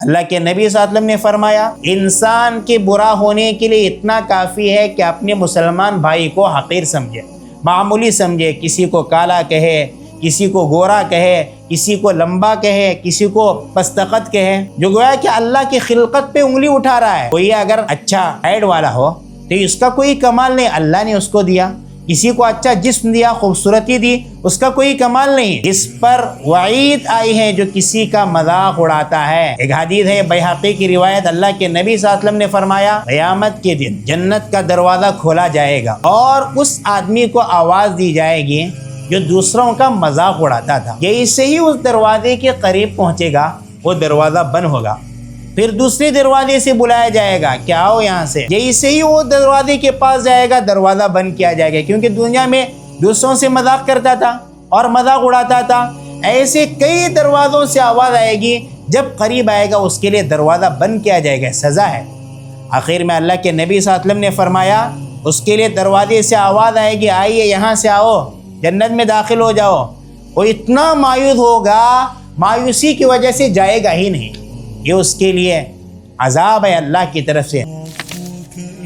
اللہ کے نبی صلی اللہ علیہ وسلم نے فرمایا انسان کے برا ہونے کے لیے اتنا کافی ہے کہ اپنے مسلمان بھائی کو حقیر سمجھے، معمولی سمجھے، کسی کو کالا کہے، کسی کو گورا کہے، کسی کو لمبا کہے، کسی کو پستقت کہے، جو گویا کہ اللہ کی خلقت پہ انگلی اٹھا رہا ہے۔ کوئی اگر اچھا ہیڈ والا ہو تو اس کا کوئی کمال نہیں، اللہ نے اس کو دیا۔ کسی کو اچھا جسم دیا، خوبصورتی دی، اس کا کوئی کمال نہیں۔ اس پر وعید آئی ہے جو کسی کا مذاق اڑاتا ہے۔ ایک حدیث ہے بیہقی کی روایت، اللہ کے نبی صلی اللہ علیہ وسلم نے فرمایا قیامت کے دن جنت کا دروازہ کھولا جائے گا اور اس آدمی کو آواز دی جائے گی جو دوسروں کا مذاق اڑاتا تھا، جیسے ہی اس دروازے کے قریب پہنچے گا وہ دروازہ بند ہوگا، پھر دوسرے دروازے سے بلایا جائے گا کہ آؤ یہاں سے، جیسے ہی وہ دروازے کے پاس جائے گا دروازہ بند کیا جائے گا، کیونکہ دنیا میں دوسروں سے مذاق کرتا تھا اور مذاق اڑاتا تھا۔ ایسے کئی دروازوں سے آواز آئے گی، جب قریب آئے گا اس کے لیے دروازہ بند کیا جائے گا، سزا ہے۔ آخر میں اللہ کے نبی صلی اللہ علیہ وسلم نے فرمایا اس کے لیے دروازے سے آواز آئے گی آئیے یہاں سے آؤ، جنت میں داخل ہو جاؤ۔ وہ اتنا مایوس ہوگا، مایوسی کی وجہ سے جائے گا ہی نہیں، یہ اس کے لیے عذاب ہے اللہ کی طرف سے۔